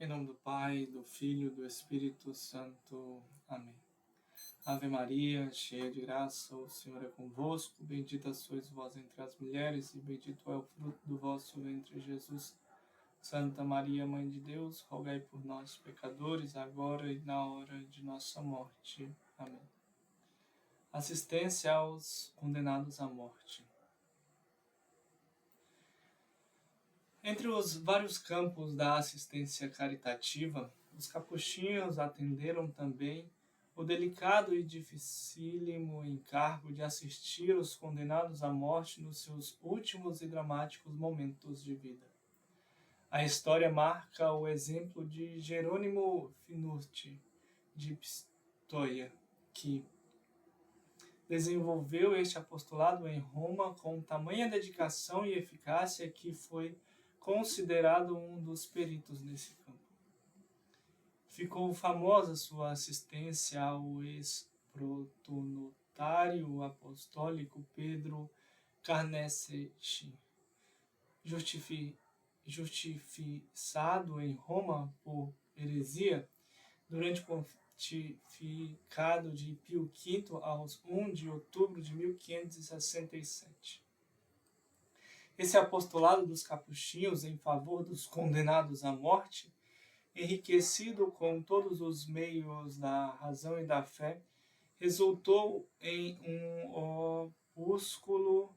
Em nome do Pai, do Filho e do Espírito Santo. Amém. Ave Maria, cheia de graça, o Senhor é convosco. Bendita sois vós entre as mulheres, e bendito é o fruto do vosso ventre, Jesus. Santa Maria, Mãe de Deus, rogai por nós, pecadores, agora e na hora de nossa morte. Amém. Assistência aos condenados à morte. Entre os vários campos da assistência caritativa, os capuchinhos atenderam também o delicado e dificílimo encargo de assistir os condenados à morte nos seus últimos e dramáticos momentos de vida. A história marca o exemplo de Jerônimo Finurti, de Pistoia, que desenvolveu este apostolado em Roma com tamanha dedicação e eficácia que foi considerado um dos peritos nesse campo. Ficou famosa sua assistência ao ex-protonotário apostólico Pedro Carnesecchi, justiçado em Roma por heresia durante o pontificado de Pio V aos 1 de outubro de 1567. Esse apostolado dos capuchinhos em favor dos condenados à morte, enriquecido com todos os meios da razão e da fé, resultou em um opúsculo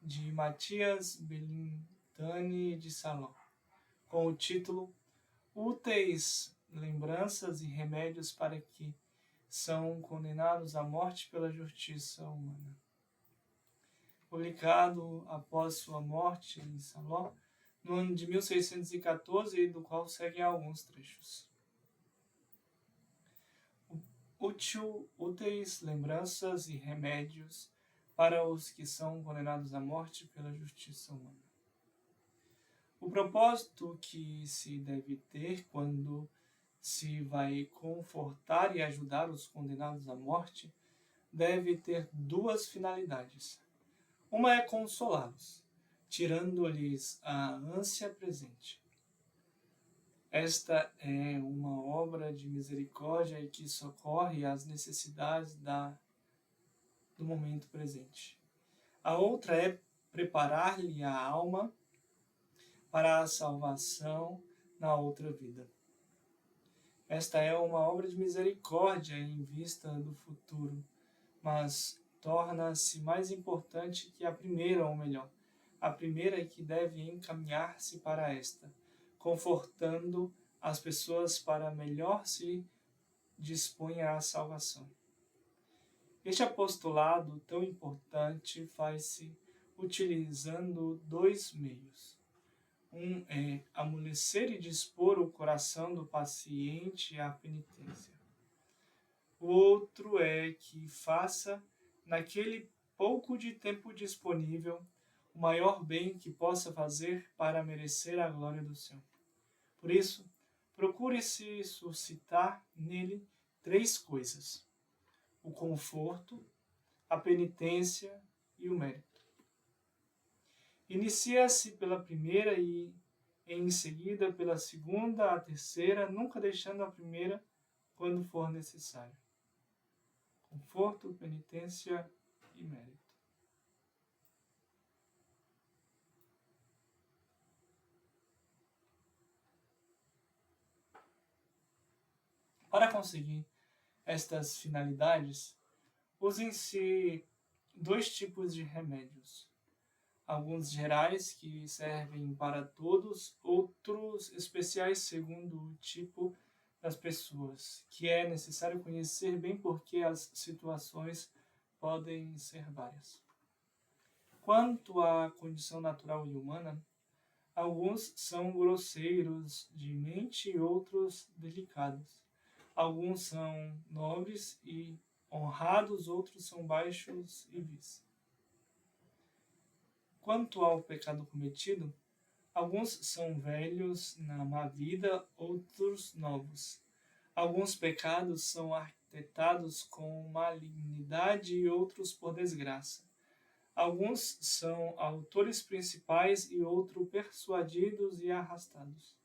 de Matias Belintani de Salão, com o título Úteis lembranças e remédios para que são condenados à morte pela justiça humana. Publicado após sua morte em Saló, no ano de 1614, e do qual seguem alguns trechos. Úteis lembranças e remédios para os que são condenados à morte pela justiça humana. O propósito que se deve ter quando se vai confortar e ajudar os condenados à morte deve ter duas finalidades. Uma é consolá-los, tirando-lhes a ânsia presente. Esta é uma obra de misericórdia e que socorre às necessidades do momento presente. A outra é preparar-lhe a alma para a salvação na outra vida. Esta é uma obra de misericórdia em vista do futuro, mas torna-se mais importante que a primeira, ou melhor, a primeira é que deve encaminhar-se para esta, confortando as pessoas para melhor se disponha à salvação. Este apostolado tão importante faz-se utilizando dois meios. Um é amolecer e dispor o coração do paciente à penitência. O outro é que faça, naquele pouco de tempo disponível, o maior bem que possa fazer para merecer a glória do céu. Por isso, procure-se suscitar nele três coisas: o conforto, a penitência e o mérito. Inicia-se pela primeira e, em seguida, pela segunda, a terceira, nunca deixando a primeira quando for necessário. Conforto, penitência e mérito. Para conseguir estas finalidades, usem-se dois tipos de remédios. Alguns gerais que servem para todos, outros especiais segundo o tipo das pessoas, que é necessário conhecer bem porque as situações podem ser várias. Quanto à condição natural e humana, alguns são grosseiros de mente e outros delicados. Alguns são nobres e honrados, outros são baixos e vis. Quanto ao pecado cometido, alguns são velhos na má vida, outros novos. Alguns pecados são arquitetados com malignidade e outros por desgraça. Alguns são autores principais e outros persuadidos e arrastados.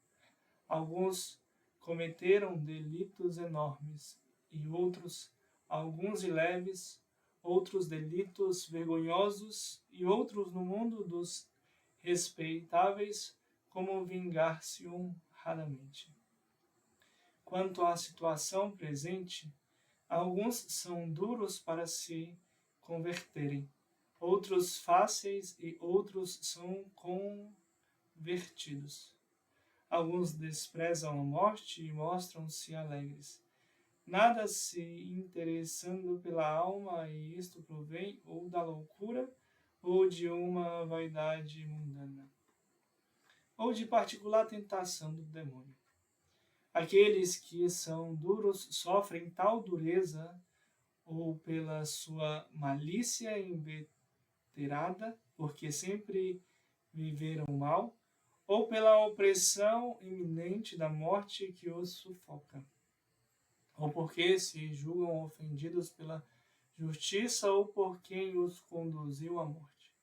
Alguns cometeram delitos enormes, e outros, alguns de leves, outros delitos vergonhosos, e outros no mundo dos respeitáveis, como vingar-se honradamente. Quanto à situação presente, alguns são duros para se converterem, outros fáceis e outros são convertidos. Alguns desprezam a morte e mostram-se alegres, nada se interessando pela alma, e isto provém ou da loucura, ou de uma vaidade mundana, ou de particular tentação do demônio. Aqueles que são duros sofrem tal dureza, ou pela sua malícia inveterada, porque sempre viveram mal, ou pela opressão iminente da morte que os sufoca, ou porque se julgam ofendidos pela justiça, ou por quem os conduziu à morte.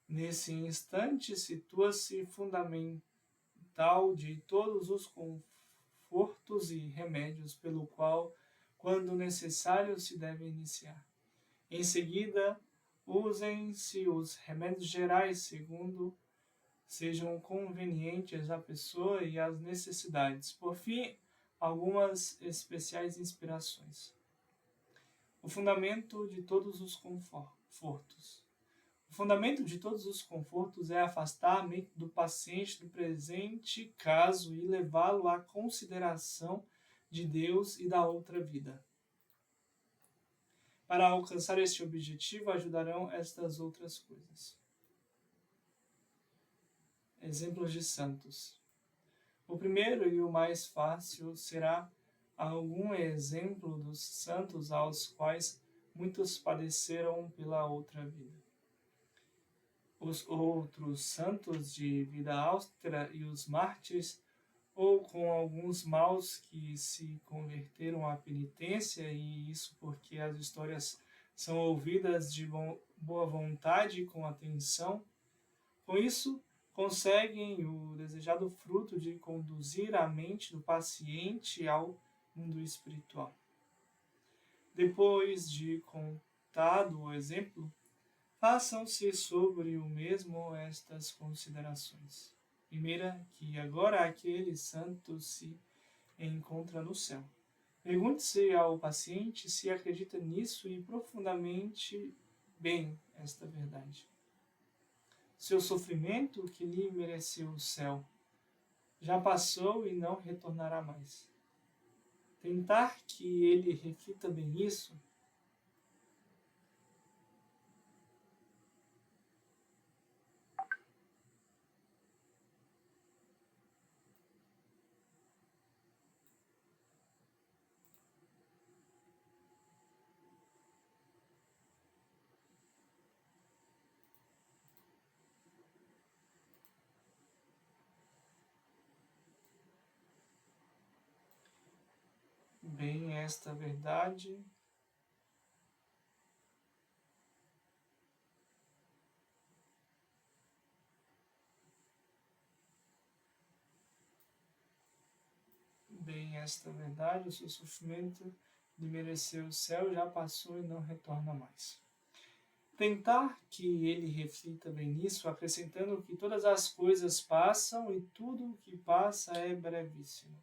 Nesse instante situa-se fundamental de todos os confortos e remédios pelo qual, quando necessário, se deve iniciar. Em seguida, usem-se os remédios gerais, segundo sejam convenientes à pessoa e às necessidades. Por fim, algumas especiais inspirações. O fundamento de todos os confortos. O fundamento de todos os confortos é afastar a mente do paciente do presente caso e levá-lo à consideração de Deus e da outra vida. Para alcançar este objetivo, ajudarão estas outras coisas. Exemplos de santos. O primeiro e o mais fácil será algum exemplo dos santos aos quais muitos padeceram pela outra vida. Os outros santos de vida austera e os mártires, ou com alguns maus que se converteram à penitência, e isso porque as histórias são ouvidas de boa vontade e com atenção. Com isso, conseguem o desejado fruto de conduzir a mente do paciente ao mundo espiritual. Depois de contado o exemplo, façam-se sobre o mesmo estas considerações. Primeira, que agora aquele santo se encontra no céu. Pergunte-se ao paciente se acredita nisso e profundamente bem esta verdade. Seu sofrimento, que lhe mereceu o céu, já passou e não retornará mais. Tentar que ele reflita bem isso, bem esta verdade, o seu sofrimento de merecer o céu já passou e não retorna mais. Tentar que ele reflita bem nisso, acrescentando que todas as coisas passam e tudo o que passa é brevíssimo.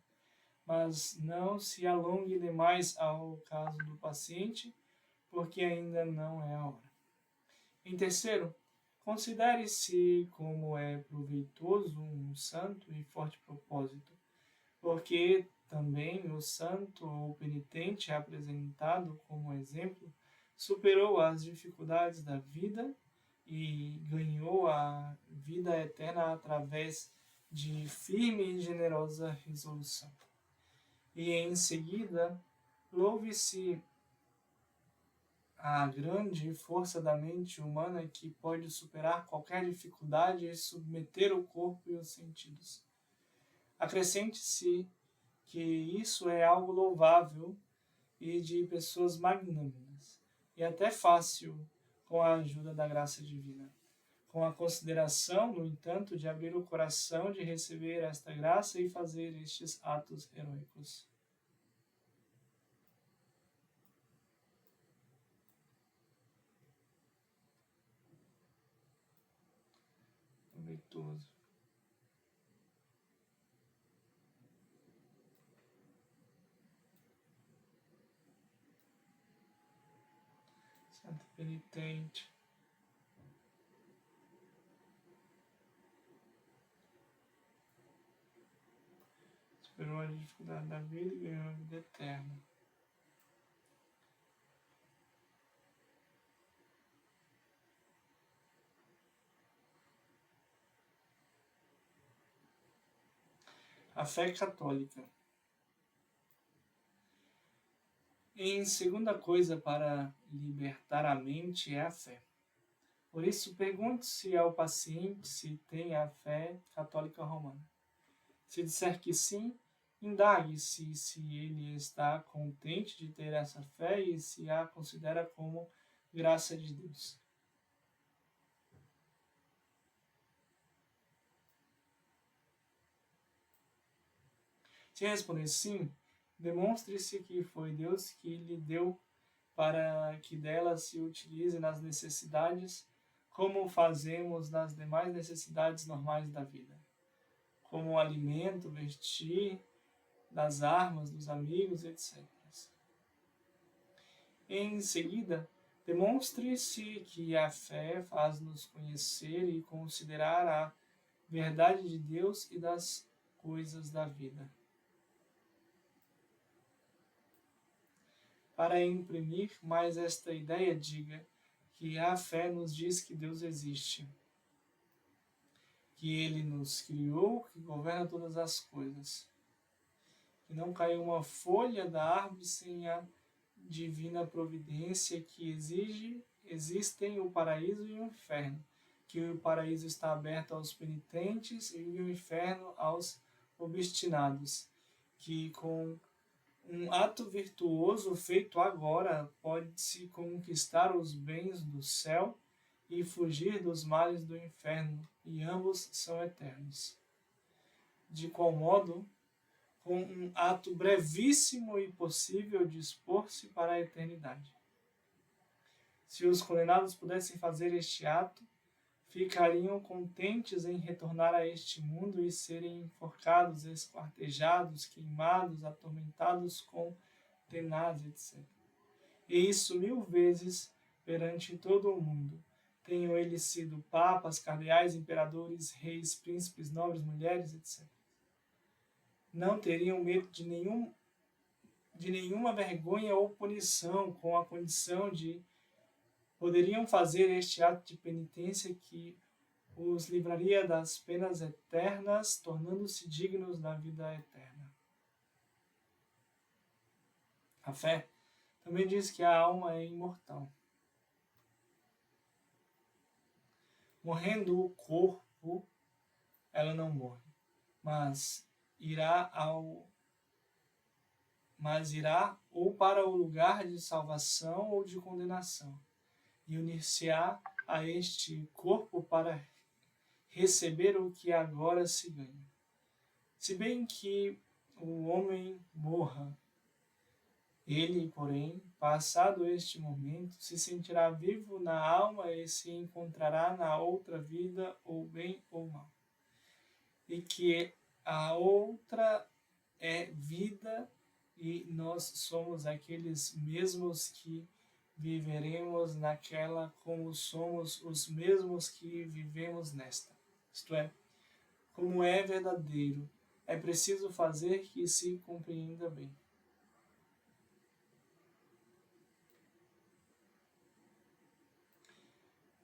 Mas não se alongue demais ao caso do paciente, porque ainda não é a hora. Em terceiro, considere-se como é proveitoso um santo e forte propósito, porque também o santo ou penitente apresentado como exemplo superou as dificuldades da vida e ganhou a vida eterna através de firme e generosa resolução. E em seguida, louve-se a grande força da mente humana que pode superar qualquer dificuldade e submeter o corpo e os sentidos. Acrescente-se que isso é algo louvável e de pessoas magnânimas, e até fácil com a ajuda da graça divina. com a consideração, no entanto, de abrir o coração, de receber esta graça e fazer estes atos heróicos. Proveitoso. Santo penitente. Superou a dificuldade da vida e ganhou a vida eterna. A fé católica. Em segunda coisa para libertar a mente é a fé. Por isso, pergunte-se ao paciente se tem a fé católica romana. Se disser que sim, indague-se se ele está contente de ter essa fé e se a considera como graça de Deus. Se responder sim, demonstre-se que foi Deus que lhe deu para que dela se utilize nas necessidades, como fazemos nas demais necessidades normais da vida, como o alimento, vestir, das armas, dos amigos, etc. Em seguida, demonstre-se que a fé faz-nos conhecer e considerar a verdade de Deus e das coisas da vida. Para imprimir mais esta ideia, diga que a fé nos diz que Deus existe, que Ele nos criou, que governa todas as coisas, que não caiu uma folha da árvore sem a divina providência, que existem o paraíso e o inferno, que o paraíso está aberto aos penitentes e o inferno aos obstinados, que com um ato virtuoso feito agora pode-se conquistar os bens do céu e fugir dos males do inferno, e ambos são eternos. De qual modo, com um ato brevíssimo e possível, dispor-se para a eternidade. Se os condenados pudessem fazer este ato, ficariam contentes em retornar a este mundo e serem enforcados, esquartejados, queimados, atormentados com tenaz, etc. E isso 1000 vezes perante todo o mundo. Tenham eles sido papas, cardeais, imperadores, reis, príncipes, nobres, mulheres, etc. Não teriam medo de nenhuma vergonha ou punição, com a condição de poderiam fazer este ato de penitência que os livraria das penas eternas, tornando-se dignos da vida eterna. A fé também diz que a alma é imortal. Morrendo o corpo, ela não morre, mas irá ou para o lugar de salvação ou de condenação, e unir-se-á a este corpo para receber o que agora se ganha. Se bem que o homem morra, ele, porém, passado este momento, se sentirá vivo na alma e se encontrará na outra vida, ou bem ou mal. E que a outra é vida, e nós somos aqueles mesmos que viveremos naquela, como somos os mesmos que vivemos nesta. Isto é, como é verdadeiro, é preciso fazer que se compreenda bem.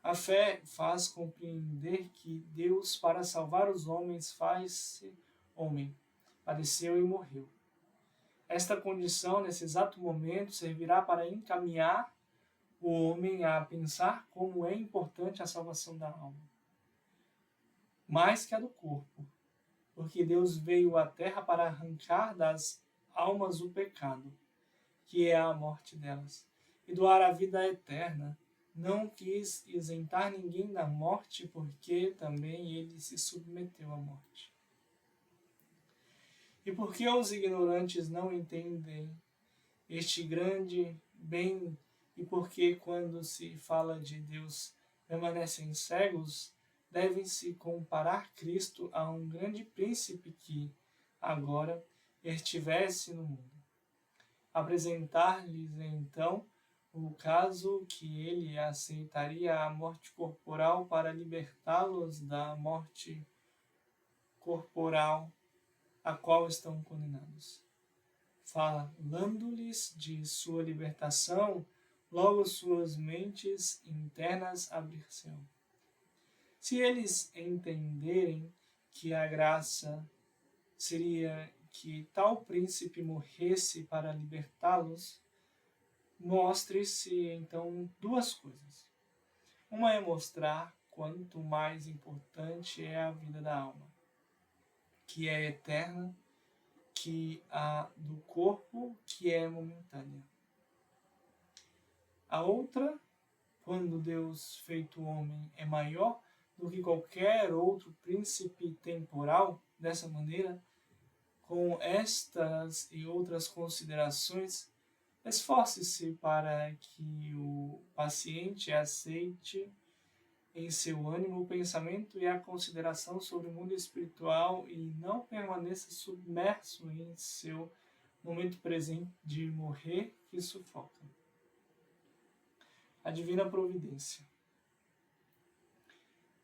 A fé faz compreender que Deus, para salvar os homens, faz-se homem, padeceu e morreu. Esta condição, nesse exato momento, servirá para encaminhar o homem a pensar como é importante a salvação da alma, mais que a do corpo, porque Deus veio à terra para arrancar das almas o pecado, que é a morte delas, e doar a vida eterna, não quis isentar ninguém da morte, porque também ele se submeteu à morte. E porque os ignorantes não entendem este grande bem, e porque quando se fala de Deus permanecem cegos, devem-se comparar Cristo a um grande príncipe que, agora, estivesse no mundo. Apresentar-lhes, então, o caso que ele aceitaria a morte corporal para libertá-los da morte corporal a qual estão condenados. Falando-lhes de sua libertação, logo suas mentes internas abrir-se-ão. Se eles entenderem que a graça seria que tal príncipe morresse para libertá-los, mostre-se então duas coisas. Uma é mostrar quanto mais importante é a vida da alma, que é eterna, que a do corpo, que é momentânea. A outra, quando Deus feito homem é maior do que qualquer outro príncipe temporal, dessa maneira, com estas e outras considerações, esforce-se para que o paciente aceite em seu ânimo o pensamento e a consideração sobre o mundo espiritual e não permaneça submerso em seu momento presente de morrer que sufoca. A divina providência.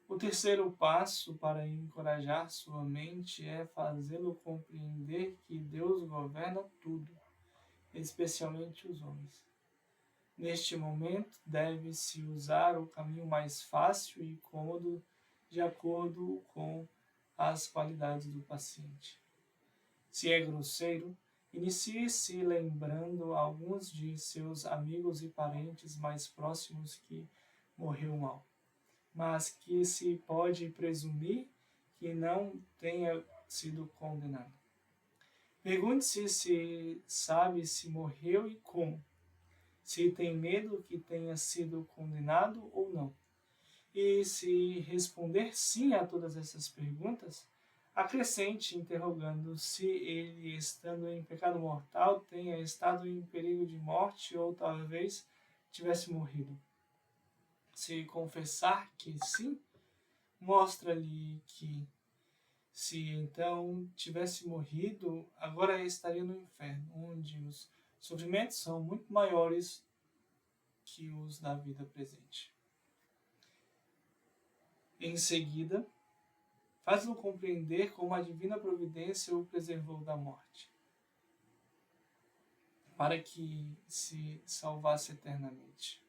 O terceiro passo para encorajar sua mente é fazê-lo compreender que Deus governa tudo, especialmente os homens. Neste momento, deve-se usar o caminho mais fácil e cômodo de acordo com as qualidades do paciente. Se é grosseiro, inicie-se lembrando alguns de seus amigos e parentes mais próximos que morreu mal, mas que se pode presumir que não tenha sido condenado. Pergunte-se se sabe se morreu e como, se tem medo que tenha sido condenado ou não. E se responder sim a todas essas perguntas, acrescente interrogando se ele, estando em pecado mortal, tenha estado em perigo de morte ou talvez tivesse morrido. Se confessar que sim, mostra-lhe que, se então tivesse morrido, agora estaria no inferno, onde os sofrimentos são muito maiores que os da vida presente. Em seguida, faz-o compreender como a divina providência o preservou da morte, para que se salvasse eternamente.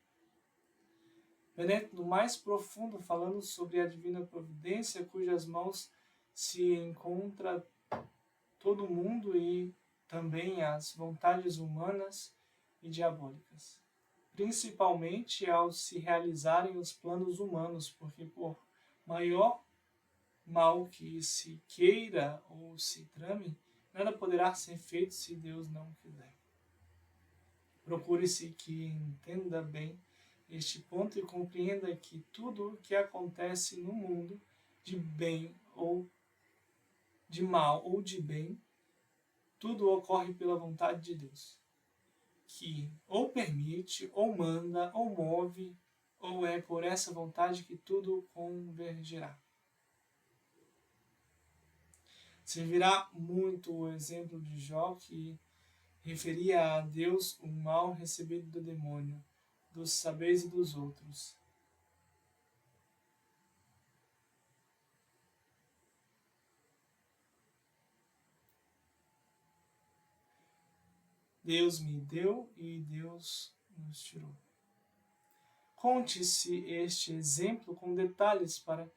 Penetre no mais profundo, falando sobre a divina providência, cujas mãos se encontra todo o mundo e também as vontades humanas e diabólicas, principalmente ao se realizarem os planos humanos, porque por maior mal que se queira ou se trame, nada poderá ser feito se Deus não quiser. Procure-se que entenda bem este ponto e compreenda que tudo o que acontece no mundo, de bem ou de mal ou de bem, tudo ocorre pela vontade de Deus, que ou permite, ou manda, ou move, ou é por essa vontade que tudo convergerá. Servirá muito o exemplo de Jó, que referia a Deus o mal recebido do demônio, dos saberes e dos outros. Deus me deu e Deus nos tirou. Conte-se este exemplo com detalhes para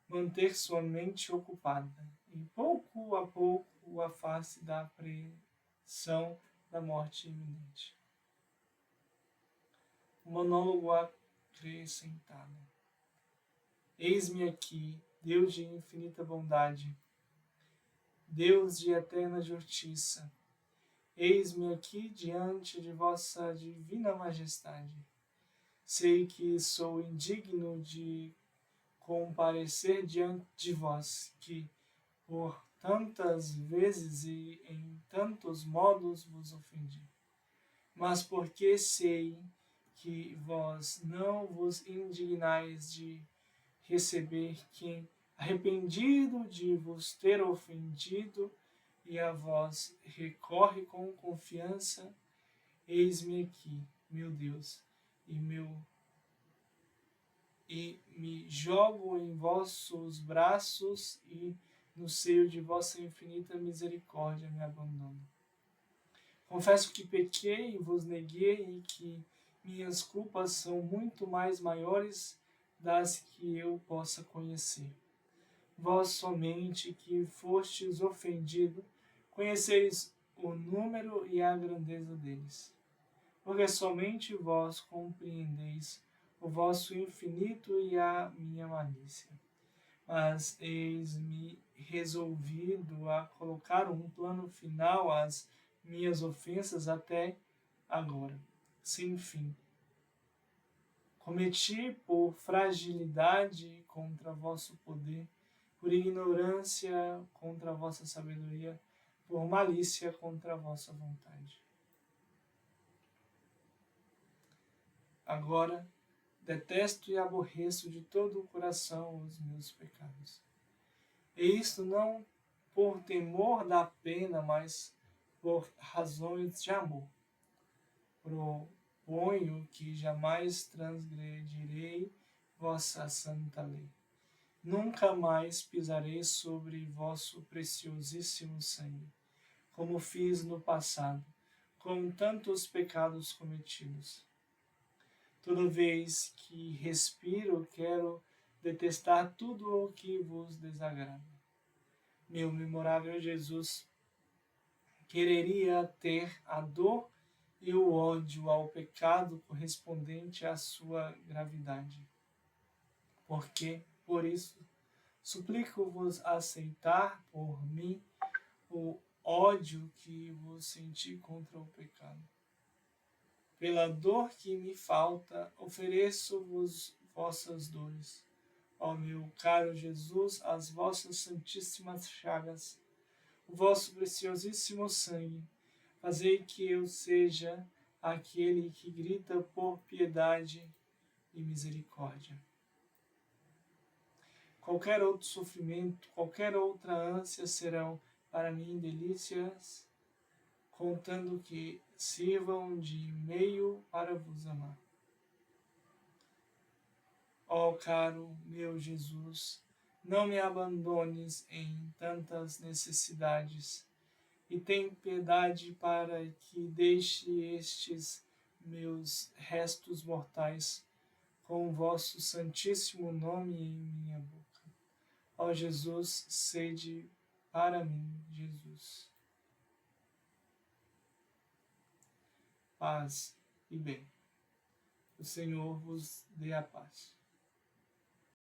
manter sua mente ocupada e pouco a pouco o afaste da pressão da morte iminente. O monólogo acrescentado. Eis-me aqui, Deus de infinita bondade, Deus de eterna justiça, eis-me aqui diante de vossa divina majestade. Sei que sou indigno de comparecer diante de vós, que por tantas vezes e em tantos modos vos ofendi. Mas porque sei que vós não vos indignais de receber quem, arrependido de vos ter ofendido, e a vós recorre com confiança, eis-me aqui, meu Deus, e me jogo em vossos braços, e no seio de vossa infinita misericórdia me abandono. Confesso que pequei e vos neguei, e que minhas culpas são muito mais maiores das que eu possa conhecer. Vós somente, que fostes ofendido, conheceis o número e a grandeza deles. Porque somente vós compreendeis o vosso infinito e a minha malícia. Mas eis-me resolvido a colocar um plano final às minhas ofensas até agora, sem fim. Cometi por fragilidade contra vosso poder, por ignorância contra a vossa sabedoria, por malícia contra a vossa vontade. Agora, detesto e aborreço de todo o coração os meus pecados. E isto não por temor da pena, mas por razões de amor. Proponho que jamais transgredirei vossa santa lei. Nunca mais pisarei sobre vosso preciosíssimo sangue, como fiz no passado, com tantos pecados cometidos. Toda vez que respiro, quero detestar tudo o que vos desagrada. Meu memorável Jesus, quereria ter a dor e o ódio ao pecado correspondente à sua gravidade. Porque, por isso, suplico-vos aceitar por mim o ódio que vos senti contra o pecado. Pela dor que me falta, ofereço-vos vossas dores. Ó meu caro Jesus, as vossas santíssimas chagas, o vosso preciosíssimo sangue, fazei que eu seja aquele que grita por piedade e misericórdia. Qualquer outro sofrimento, qualquer outra ânsia serão para mim delícias, contando que sirvam de meio para vos amar. Ó caro meu Jesus, não me abandones em tantas necessidades, e tem piedade para que deixe estes meus restos mortais com o vosso santíssimo nome em minha boca. Ó Jesus, sede para mim, Jesus. Paz e bem. O Senhor vos dê a paz.